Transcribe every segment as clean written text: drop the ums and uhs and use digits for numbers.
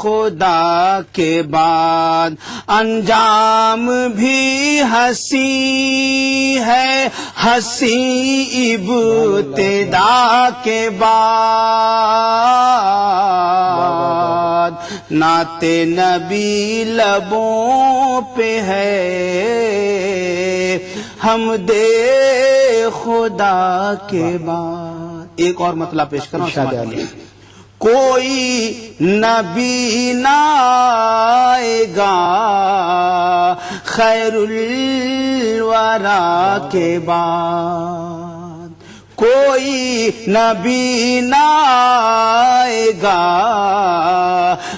خدا کے بعد انجام بھی ہنسی ہے، ہنسی ابتدا کے بعد نعت نبی لبوں پہ ہے، حمد خدا کے بعد۔ ایک اور مطلب پیش کروں، کوئی نبی نہ آئے گا خیر الورا کے بعد، کوئی نبی نہ آئے گا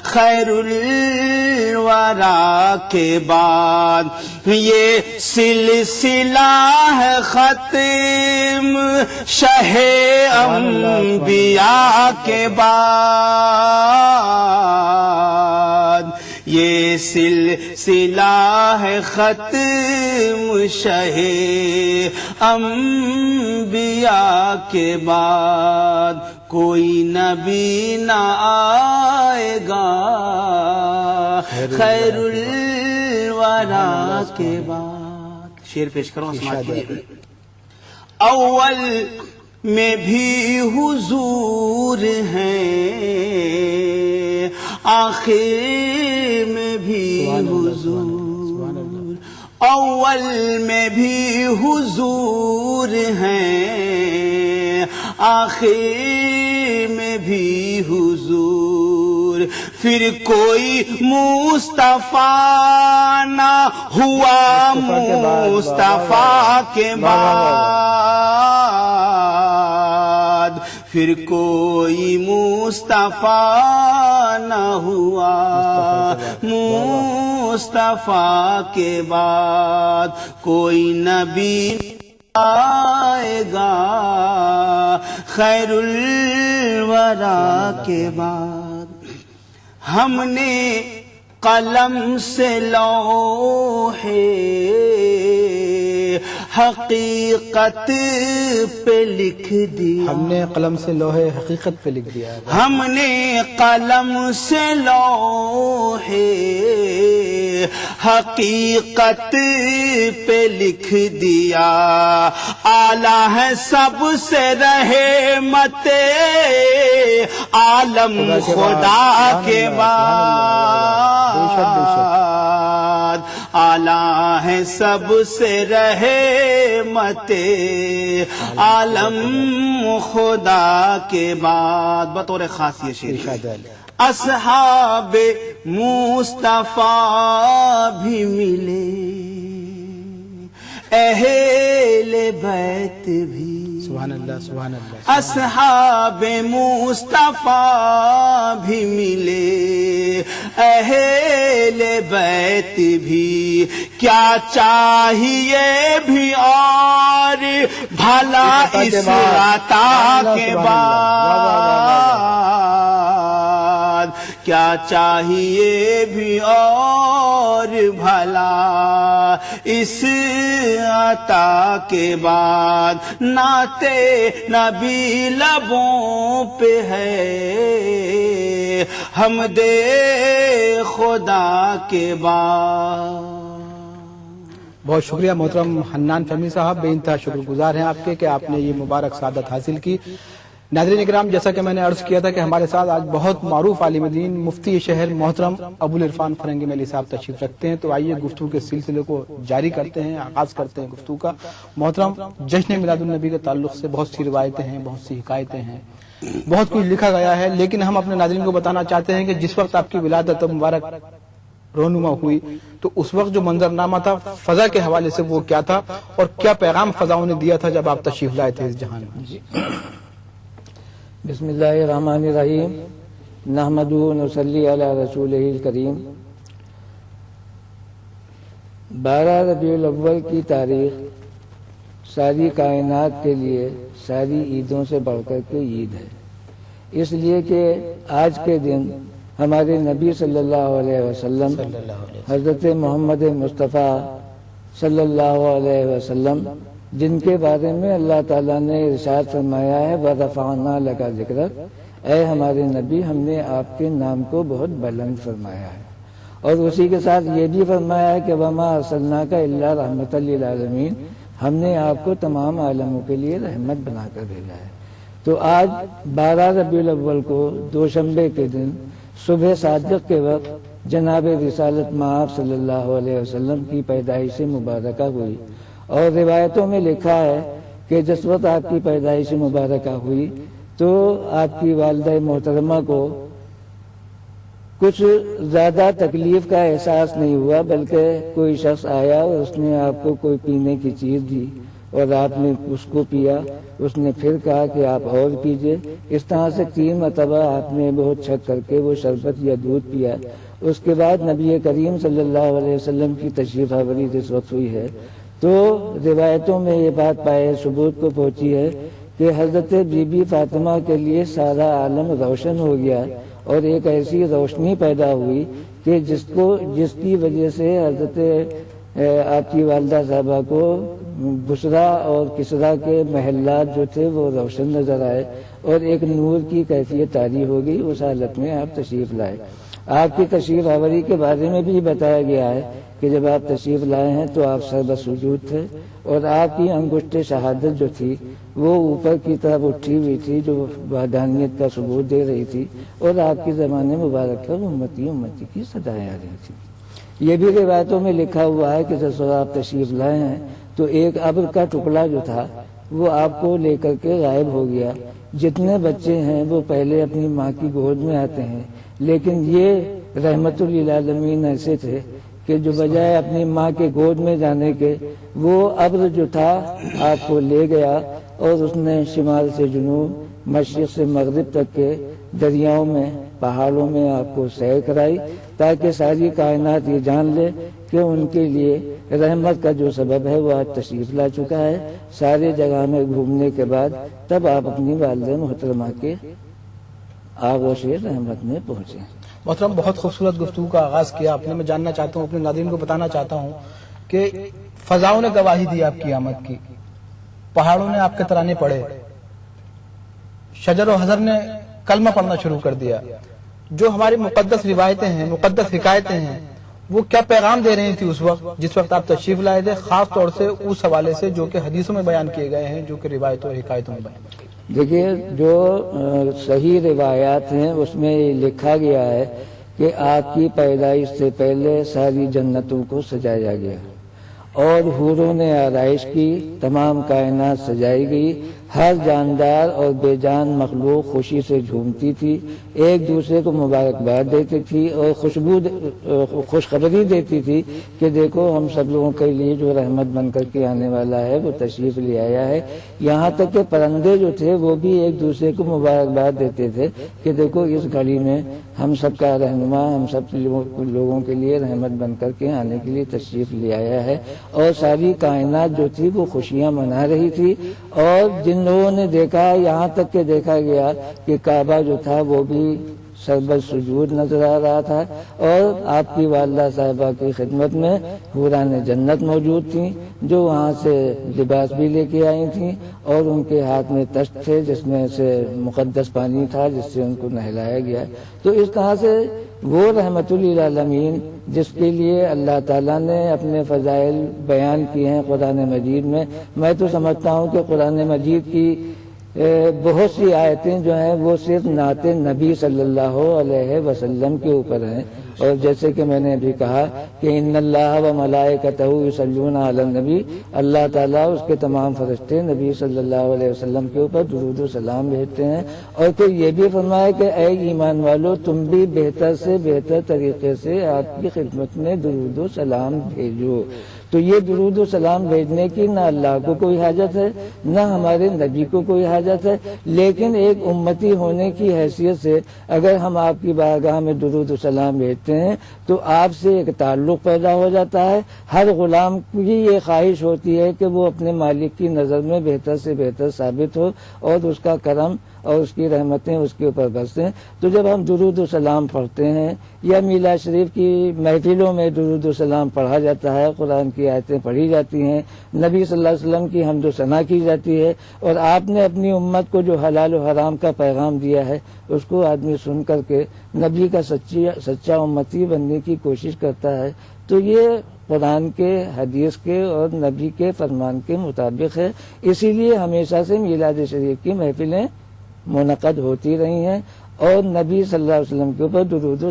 خیر الورا کے بعد، یہ سلسلہ ہے ختم شہ انبیاء کے بعد، یہ سلسلہ ہے ختم شہ انبیاء کے بعد، کوئی نبی نہ آئے گا خیر الورا کے بعد۔ شعر پیش کرو، سماعت کیجیے۔ اول میں بھی حضور ہیں، آخر میں بھی حضور، اول میں بھی حضور ہیں، آخر میں بھی حضور، پھر کوئی مصطفیٰ نہ ہوا مصطفیٰ کے بعد، پھر کوئی مصطفیٰ نہ ہوا مصطفیٰ کے بعد، کوئی نبی آئے گا خیر الورا کے بعد۔ ہم نے قلم سے لوحے حقیقت پہ لکھ دیا، ہم نے قلم سے لوہے حقیقت پہ لکھ دیا، ہم نے قلم سے لوحے حقیقت پہ لکھ دیا، اعلیٰ ہے سب سے رحمت عالم خدا کے بعد، اعلیٰ ہے سب سے رحمت عالم خدا کے بعد۔ بطور خاص یہ شعر، اصحاب مصطفیٰ بھی ملے، اہل بیت بھی، سبحان اللہ سبحان اللہ، اصحاب مصطفیٰ بھی ملے، اہل بیت بھی، کیا چاہیے بھی اور بھلا اس عطا کے بعد، کیا چاہیے بھی اور بھلا اس عطا کے بعد، نعت نبی لبوں پہ ہے، حمد خدا کے بعد۔ بہت شکریہ محترم حنان فہمی صاحب، بے انتہا شکر گزار ہیں آپ کے کہ آپ نے یہ مبارک سعادت حاصل کی۔ ناظرین اکرام، جیسا کہ میں نے عرض کیا تھا کہ ہمارے ساتھ آج بہت معروف عالم دین مفتی شہر محترم ابوالعرفان فرنگی ملی صاحب تشریف رکھتے ہیں، تو آئیے گفتگو کے سلسلے کو جاری کرتے ہیں، آغاز کرتے ہیں گفتگو کا۔ محترم، جشن میلاد النبی کے تعلق سے بہت سی روایتیں ہیں، بہت سی حکایتیں ہیں، بہت کچھ لکھا گیا ہے، لیکن ہم اپنے ناظرین کو بتانا چاہتے ہیں کہ جس وقت آپ کی ولادت مبارک رونما ہوئی تو اس وقت جو منظرنامہ تھا فضا کے حوالے سے وہ کیا تھا اور کیا پیغام فضاؤں نے دیا تھا جب آپ تشریف لائے تھے اس جہان میں؟ بسم اللہ الرحمن الرحیم، نحمدہ ونصلی علی رسولہ الکریم۔ 12 ربیع الاول کی تاریخ ساری کائنات کے لیے ساری عیدوں سے بڑھ کر کے عید ہے، اس لیے کہ آج کے دن ہمارے نبی صلی اللہ علیہ وسلم حضرت محمد مصطفیٰ صلی اللہ علیہ وسلم، جن کے بارے میں اللہ تعالیٰ نے ارشاد فرمایا ہے وَرَفَعْنَا لَكَ ذِكْرَكَ، اے ہمارے نبی ہم نے آپ کے نام کو بہت بلند فرمایا ہے، اور اسی کے ساتھ یہ بھی فرمایا ہے کہ وما ارسلناک الا رحمۃ للعالمین، ہم نے آپ کو تمام عالموں کے لیے رحمت بنا کر بھیجا ہے۔ تو آج 12 ربیع الاول کو دوشنبے کے دن صبح صادق کے وقت جناب رسالت مآب صلی اللہ علیہ وسلم کی پیدائش مبارکہ ہوئی، اور روایتوں میں لکھا ہے کہ جس وقت آپ کی پیدائش مبارکہ ہوئی تو آپ کی والدہ محترمہ کو کچھ زیادہ تکلیف کا احساس نہیں ہوا، بلکہ کوئی شخص آیا اور اس نے آپ کو کوئی پینے کی چیز دی اور آپ نے اس کو پیا، اس نے پھر کہا کہ آپ اور پیجئے، اس طرح سے 3 مرتبہ آپ نے بہت چھک کر کے وہ شربت یا دودھ پیا۔ اس کے بعد نبی کریم صلی اللہ علیہ وسلم کی تشریف آوری جس وقت ہوئی ہے تو روایتوں میں یہ بات پائے ثبوت کو پہنچی ہے کہ حضرت بی بی فاطمہ کے لیے سارا عالم روشن ہو گیا، اور ایک ایسی روشنی پیدا ہوئی کہ جس کی وجہ سے حضرت آپ کی والدہ صاحبہ کو بسرا اور کسرا کے محلات جو تھے وہ روشن نظر آئے، اور ایک نور کی کیفیت طاری ہو گئی۔ اس حالت میں آپ تشریف لائے۔ آپ کی تشریف آوری کے بارے میں بھی بتایا گیا ہے کہ جب آپ تشریف لائے ہیں تو آپ سربسجود تھے، اور آپ کی انگشت شہادت جو تھی وہ اوپر کی طرف اٹھی ہوئی تھی، جو وحدانیت کا ثبوت دے رہی تھی، اور آپ کی زبان مبارک پر امتی امتی کی صدائیں آ رہی تھی۔ یہ بھی روایتوں میں لکھا ہوا ہے کہ جب آپ تشریف لائے ہیں تو ایک ابر کا ٹکڑا جو تھا وہ آپ کو لے کر کے غائب ہو گیا۔ جتنے بچے ہیں وہ پہلے اپنی ماں کی گود میں آتے ہیں، لیکن یہ رحمت للعالمین ایسے تھے کہ جو بجائے اپنی ماں کے گود میں جانے کے وہ ابر جو تھا آپ کو لے گیا، اور اس نے شمال سے جنوب، مشرق سے مغرب تک کے دریاؤں میں، پہاڑوں میں آپ کو سیر کرائی، تاکہ ساری کائنات یہ جان لے کہ ان کے لیے رحمت کا جو سبب ہے وہ آج تشریف لا چکا ہے۔ سارے جگہ میں گھومنے کے بعد تب آپ اپنی والدہ محترمہ کے آغوش رحمت میں پہنچے۔ محترم بہت خوبصورت گفتگو کا آغاز کیا آپ نے۔ میں جاننا چاہتا ہوں، اپنے ناظرین کو بتانا چاہتا ہوں کہ فضاؤں نے گواہی دی آپ کی آمد کی، پہاڑوں نے آپ کے ترانے پڑھے، شجر و حجر نے کلمہ پڑھنا شروع کر دیا۔ جو ہماری مقدس روایتیں ہیں، مقدس حکایتیں ہیں، وہ کیا پیغام دے رہی تھی اس وقت جس وقت آپ تشریف لائے تھے، خاص طور سے اس حوالے سے جو کہ حدیثوں میں بیان کیے گئے ہیں، جو کہ روایتوں اور حکایتوں میں بیان کیے گئے؟ دیکھیے، جو صحیح روایات ہیں اس میں لکھا گیا ہے کہ آپ کی پیدائش سے پہلے ساری جنتوں کو سجایا گیا، اور حوروں نے آرائش کی، تمام کائنات سجائی گئی، ہر جاندار اور بے جان مخلوق خوشی سے جھومتی تھی، ایک دوسرے کو مبارکباد دیتی تھی، اور خوشخبری دیتی تھی کہ دیکھو ہم سب لوگوں کے لیے جو رحمت بن کر کے آنے والا ہے وہ تشریف لے آیا ہے۔ یہاں تک کہ پرندے جو تھے وہ بھی ایک دوسرے کو مبارکباد دیتے تھے کہ دیکھو اس گھڑی میں ہم سب کا رہنما ہم سب لوگوں کے لیے رحمت بن کر کے آنے کے لیے تشریف لے آیا ہے، اور ساری کائنات جو تھی وہ خوشیاں منا رہی تھی۔ اور جن لوگوں نے دیکھا، یہاں تک کہ دیکھا گیا کہ کعبہ جو تھا وہ بھی سربت سجود نظر آ رہا تھا، اور آپ کی والدہ صاحبہ کی خدمت میں حوران جنت موجود تھیں، جو وہاں سے لباس بھی لے کے آئی تھیں، اور ان کے ہاتھ میں تشت تھے جس میں سے مقدس پانی تھا جس سے ان کو نہلایا گیا۔ تو اس طرح سے وہ رحمت للعالمین جس کے لیے اللہ تعالیٰ نے اپنے فضائل بیان کیے ہیں قرآن مجید میں تو سمجھتا ہوں کہ قرآن مجید کی بہت سی آیتیں جو ہیں وہ صرف نعت نبی صلی اللہ علیہ وسلم کے اوپر ہیں، اور جیسے کہ میں نے ابھی کہا کہ ان اللہ و ملائکتہ یصلون علی النبی، اللہ تعالیٰ اس کے تمام فرشتے نبی صلی اللہ علیہ وسلم کے اوپر درود و سلام بھیجتے ہیں، اور پھر یہ بھی فرمایا کہ اے ایمان والو تم بھی بہتر سے بہتر طریقے سے آپ کی خدمت میں درود و سلام بھیجو۔ تو یہ درود و سلام بھیجنے کی نہ اللہ کو کوئی حاجت ہے نہ ہمارے نبی کو کوئی حاجت ہے، لیکن ایک امتی ہونے کی حیثیت سے اگر ہم آپ کی بارگاہ میں درود و سلام بھیجتے ہیں تو آپ سے ایک تعلق پیدا ہو جاتا ہے۔ ہر غلام کی یہ خواہش ہوتی ہے کہ وہ اپنے مالک کی نظر میں بہتر سے بہتر ثابت ہو، اور اس کا کرم اور اس کی رحمتیں اس کے اوپر برسیں. تو جب ہم درود و سلام پڑھتے ہیں یا میلاد شریف کی محفلوں میں درود و سلام پڑھا جاتا ہے, قرآن کی آیتیں پڑھی جاتی ہیں, نبی صلی اللہ علیہ وسلم کی حمد و ثنا کی جاتی ہے, اور آپ نے اپنی امت کو جو حلال و حرام کا پیغام دیا ہے اس کو آدمی سن کر کے نبی کا سچا امتی بننے کی کوشش کرتا ہے, تو یہ قرآن کے, حدیث کے اور نبی کے فرمان کے مطابق ہے. اسی لیے ہمیشہ سے میلاد شریف کی محفلیں منعقد ہوتی رہی ہیں, اور نبی صلی اللہ علیہ وسلم کے اوپر درود و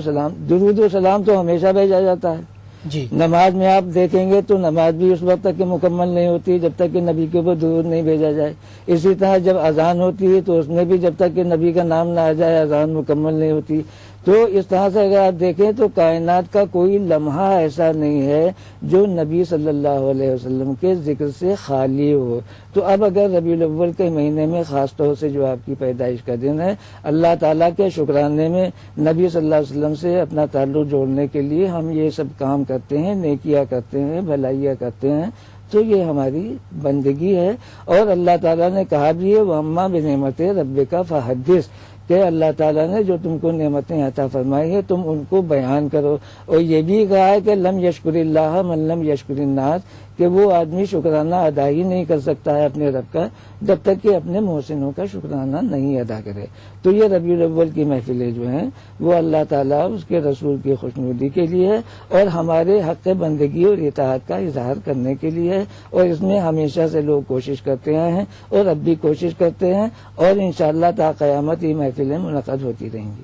سلام تو ہمیشہ بھیجا جاتا ہے. جی نماز میں آپ دیکھیں گے تو نماز بھی اس وقت تک کہ مکمل نہیں ہوتی جب تک کہ نبی کے اوپر درود نہیں بھیجا جائے. اسی طرح جب اذان ہوتی ہے تو اس میں بھی جب تک کہ نبی کا نام نہ آ جائے اذان مکمل نہیں ہوتی. تو اس طرح سے اگر آپ دیکھیں تو کائنات کا کوئی لمحہ ایسا نہیں ہے جو نبی صلی اللہ علیہ وسلم کے ذکر سے خالی ہو. تو اب اگر ربیع الاول کے مہینے میں خاص طور سے جو آپ کی پیدائش کا دن ہے, اللہ تعالیٰ کے شکرانے میں نبی صلی اللہ علیہ وسلم سے اپنا تعلق جوڑنے کے لیے ہم یہ سب کام کرتے ہیں, نیکیاں کرتے ہیں, بھلائیاں کرتے ہیں, تو یہ ہماری بندگی ہے. اور اللہ تعالیٰ نے کہا بھی ہے وَأَمَّا بِنِعْمَتِ رَبِّكَ فَحَدِّثْ, کہ اللہ تعالیٰ نے جو تم کو نعمتیں عطا فرمائی ہے تم ان کو بیان کرو. اور یہ بھی کہا ہے کہ لم یشکر اللہ من لم یشکر الناس, کہ وہ آدمی شکرانہ ادا ہی نہیں کر سکتا ہے اپنے رب کا جب تک کہ اپنے محسنوں کا شکرانہ نہیں ادا کرے. تو یہ ربیع الاول کی محفلیں جو ہیں وہ اللہ تعالیٰ اس کے رسول کی خوشنودی کے لیے ہے, اور ہمارے حق بندگی اور اطاعت کا اظہار کرنے کے لیے ہے. اور اس میں ہمیشہ سے لوگ کوشش کرتے آئے ہیں اور اب بھی کوشش کرتے ہیں, اور انشاءاللہ تا قیامت یہ محفلیں منعقد ہوتی رہیں گی.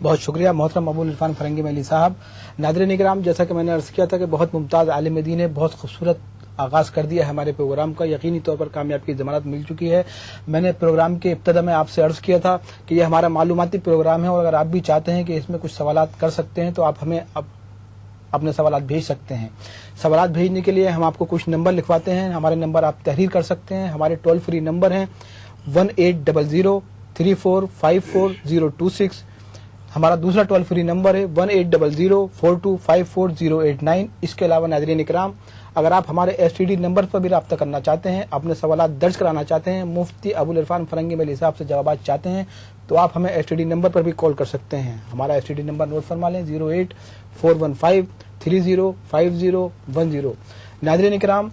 بہت شکریہ محترم ابو العرفان فرنگی ملی صاحب. ناظرین اکرام, جیسا کہ میں نے عرض کیا تھا کہ بہت ممتاز عالم دین ہے, بہت خوبصورت آغاز کر دیا ہے ہمارے پروگرام کا, یقینی طور پر کامیاب کی ضمانت مل چکی ہے. میں نے پروگرام کے ابتدا میں آپ سے عرض کیا تھا کہ یہ ہمارا معلوماتی پروگرام ہے, اور اگر آپ بھی چاہتے ہیں کہ اس میں کچھ سوالات کر سکتے ہیں تو آپ ہمیں اپنے سوالات بھیج سکتے ہیں. سوالات بھیجنے کے لیے ہم آپ کو کچھ نمبر لکھواتے ہیں, ہمارے نمبر آپ تحریر کر سکتے ہیں. ہمارے ٹول فری نمبر ہیں 1800345026. ہمارا دوسرا ٹول فری نمبر ہے 180042544089. اس کے علاوہ ناظرین اکرام, اگر آپ ہمارے STD نمبر پر بھی رابطہ کرنا چاہتے ہیں, اپنے سوالات درج کرانا چاہتے ہیں, مفتی ابو العرفان فرنگی ملی صاحب سے جوابات چاہتے ہیں, تو آپ ہمیں STD نمبر پر بھی کال کر سکتے ہیں. ہمارا STD نمبر نوٹ فرما لیں 08415305010. ناظرین اکرام,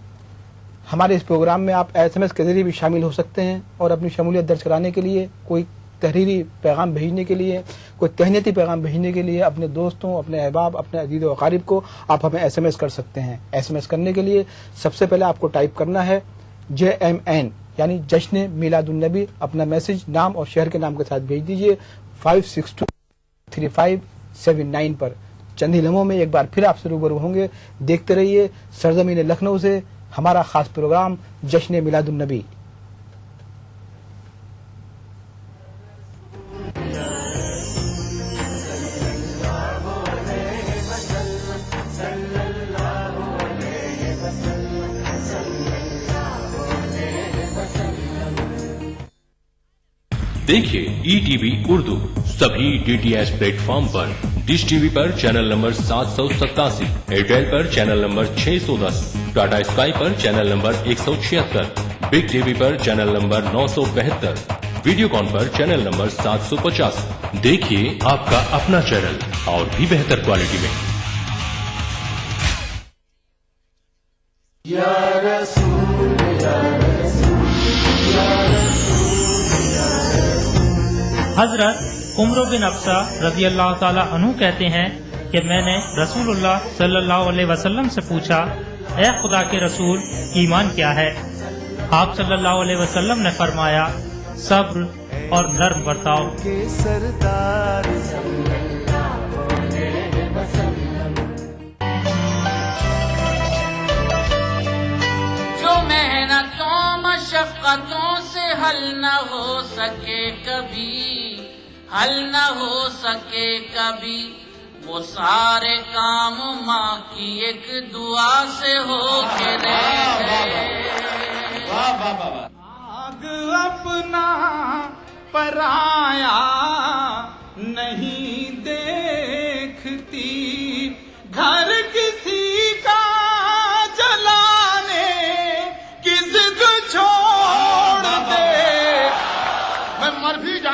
ہمارے اس پروگرام میں آپ SMS کے ذریعے بھی شامل ہو سکتے ہیں, اور اپنی شمولیت درج کرانے کے لیے, کوئی تحریری پیغام بھیجنے کے لیے, کوئی تہنیتی پیغام بھیجنے کے لیے اپنے دوستوں, اپنے احباب, اپنے عزیز و اقارب کو آپ ہمیں SMS کر سکتے ہیں. SMS کرنے کے لیے سب سے پہلے آپ کو ٹائپ کرنا ہے JMN, یعنی جشن میلاد النبی. اپنا میسج نام اور شہر کے نام کے ساتھ بھیج دیجیے 5623579 پر. چند ہی لمحوں میں ایک بار پھر آپ سے روبرو ہوں گے. دیکھتے رہیے سرزمین لکھنؤ سے ہمارا خاص پروگرام جشن میلاد النبی. دیکھیے ETV اردو سبھی DTH پلیٹ فارم پر. ڈش ٹی وی پر چینل نمبر 787, ایئرٹیل پر چینل نمبر 610, ٹاٹا اسکائی پر چینل نمبر 176, بگ ٹی وی پر چینل نمبر 972, ویڈیو کان پر چینل نمبر 750. دیکھیے آپ کا اپنا چینل اور بھی بہتر کوالٹی میں. حضرت عمر بن افسا رضی اللہ تعالی عنہ کہتے ہیں کہ میں نے رسول اللہ صلی اللہ علیہ وسلم سے پوچھا, اے خدا کے رسول, ایمان کیا ہے؟ آپ صلی اللہ علیہ وسلم نے فرمایا, صبر اور نرم برتاؤ. جو محنتوں مشقتوں سے حل نہ ہو سکے کبھی, حل نہ ہو سکے کبھی, وہ سارے کام ماں کی ایک دعا سے ہو کے رہ گئے. آگ اپنا پرایا نہیں دیکھتی, گھر کسی کا جلانے کی ضد چھوڑ دے. میں مر بھی جا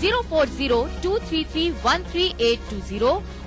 040-233-13820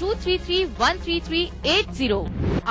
233-13380।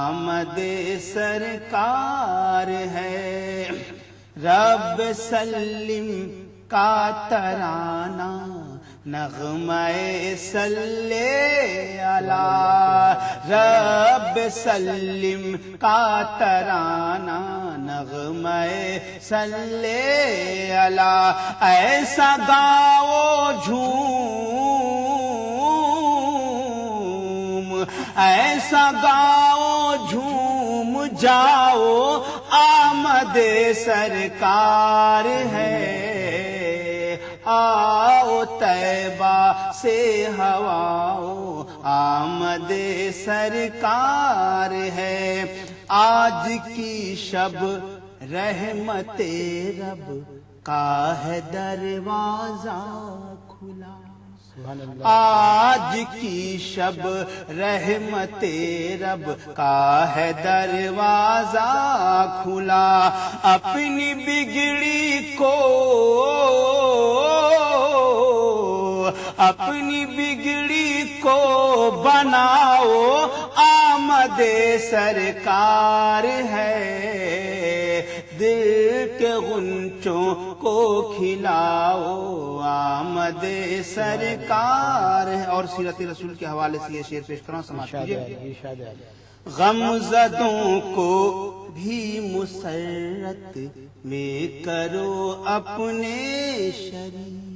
آمد سرکار ہے، رب سلم کا ترانہ نغمہ صلی علی، رب سلم کا ترانہ نغمہ صلی علی، ایسا گاؤ جھوم، ایسا گاؤ جھوم جاؤ، آمد سرکار ہے، آؤ طیبہ سے ہواؤ، آمد سرکار ہے، آج کی شب رحمت رب کا ہے دروازہ کھلا، آج کی شب رحمت رب کا ہے دروازہ کھلا، اپنی بگڑی کو اپنی بگڑی کو بناؤ، آمد سرکار ہے، دل کے غنچوں کو کھلاؤ، آمد سرکار ہے۔ اور سیرت رسول کے حوالے سے یہ شعر پیش کرنا سماعت کیجیے۔ غم زدوں کو بھی مسرت میں کرو اپنے شریک،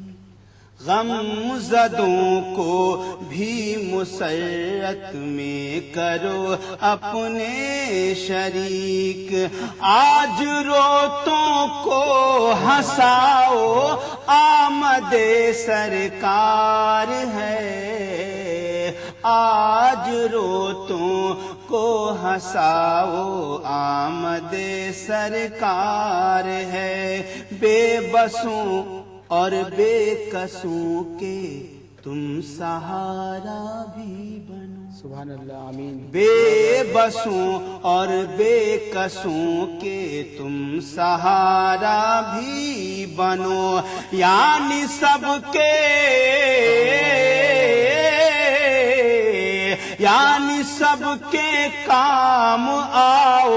غم زدوں کو بھی مسرت میں کرو اپنے شریک، آج روتوں کو ہنساؤ، آمد سرکار ہے، آج روتوں کو ہنساؤ، آمد سرکار ہے، بے بسوں اور بے قصوں کے تم سہارا بھی بنو، سبحان اللہ، آمین، بے بسوں اور بے قصوں کے تم سہارا بھی بنو، یعنی سب کے کام آؤ،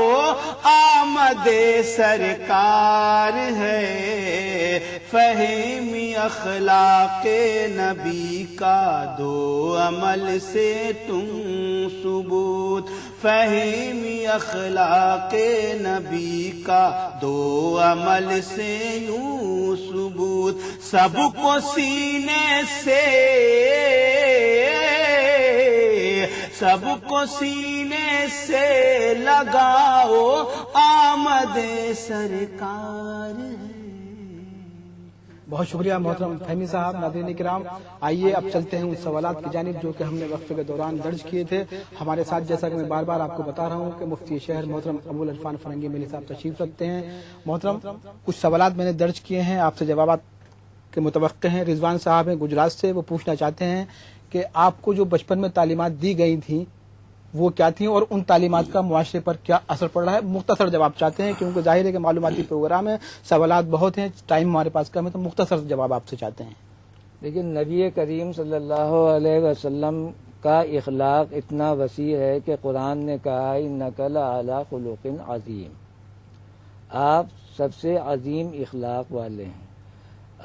آمد سرکار ہے، فہم اخلاق نبی کا دو عمل سے تم ثبوت، فہم اخلاق نبی کا دو عمل سے یوں ثبوت، سب کو سینے سے لگاؤ، آمد سرکار ہے۔ بہت شکریہ محترم فہمی صاحب۔ ناظرین کرام، آئیے اب چلتے ہیں ان سوالات کی جانب جو کہ ہم نے وقفے کے دوران درج کیے تھے۔ ہمارے ساتھ جیسا کہ میں بار بار آپ کو بتا رہا ہوں کہ مفتی شہر محترم ابوالعرفان فرنگی میلی صاحب تشریف رکھتے ہیں۔ محترم، کچھ سوالات میں نے درج کیے ہیں، آپ سے جوابات کے متوقع ہیں۔ رضوان صاحب ہیں گجرات سے، وہ پوچھنا چاہتے ہیں کہ آپ کو جو بچپن میں تعلیمات دی گئی تھیں وہ کیا تھیں اور ان تعلیمات کا معاشرے پر کیا اثر پڑ رہا ہے؟ مختصر جواب چاہتے ہیں کیونکہ ظاہر ہے کہ معلوماتی پروگرام ہے، سوالات بہت ہیں، ٹائم ہمارے پاس کم ہے، تو مختصر جواب آپ سے چاہتے ہیں۔ لیکن نبی کریم صلی اللہ علیہ وسلم کا اخلاق اتنا وسیع ہے کہ قرآن نے کہا انک لعلی خلق عظیم، آپ سب سے عظیم اخلاق والے ہیں۔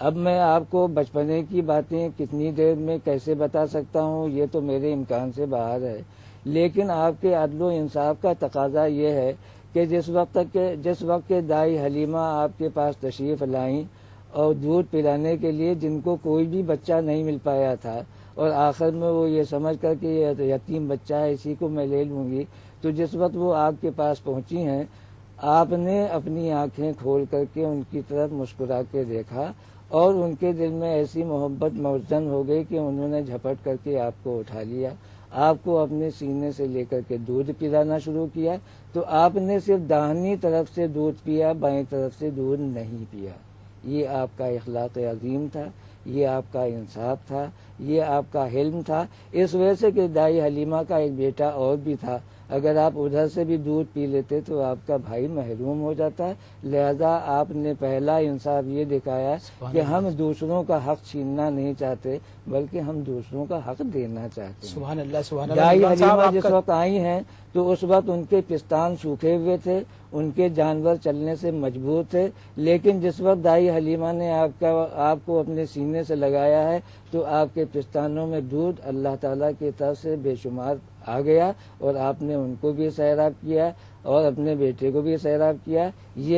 اب میں آپ کو بچپنے کی باتیں کتنی دیر میں کیسے بتا سکتا ہوں، یہ تو میرے امکان سے باہر ہے، لیکن آپ کے عدل و انصاف کا تقاضا یہ ہے کہ جس وقت کے دائی حلیمہ آپ کے پاس تشریف لائیں اور دودھ پلانے کے لیے جن کو کوئی بھی بچہ نہیں مل پایا تھا، اور آخر میں وہ یہ سمجھ کر کہ یہ یتیم بچہ ہے اسی کو میں لے لوں گی، تو جس وقت وہ آپ کے پاس پہنچی ہیں آپ نے اپنی آنکھیں کھول کر کے ان کی طرف مسکرا کے دیکھا اور ان کے دل میں ایسی محبت موزن ہو گئی کہ انہوں نے جھپٹ کر کے آپ کو اٹھا لیا، آپ کو اپنے سینے سے لے کر کے دودھ پلانا شروع کیا، تو آپ نے صرف داہنی طرف سے دودھ پیا، بائیں طرف سے دودھ نہیں پیا۔ یہ آپ کا اخلاق عظیم تھا، یہ آپ کا انصاف تھا، یہ آپ کا حلم تھا۔ اس وجہ سے کہ دائی حلیمہ کا ایک بیٹا اور بھی تھا، اگر آپ ادھر سے بھی دودھ پی لیتے تو آپ کا بھائی محروم ہو جاتا ہے. لہذا آپ نے پہلا انصاف یہ دکھایا کہ ہم دوسروں کا حق چھیننا نہیں چاہتے بلکہ ہم دوسروں کا حق دینا چاہتے ہیں. سبحان اللہ سبحان اللہ. دائی حلیمہ جس وقت آئی ہیں تو اس وقت ان کے پستان سوکھے ہوئے تھے, ان کے جانور چلنے سے مجبور تھے, لیکن جس وقت دائی حلیمہ نے آپ کو اپنے سینے سے لگایا ہے تو آپ کے پستانوں میں دودھ اللہ تعالیٰ کی طرف سے بے شمار آ گیا اور آپ نے ان کو بھی سیراب کیا اور اپنے بیٹے کو بھی سیراب کیا. یہ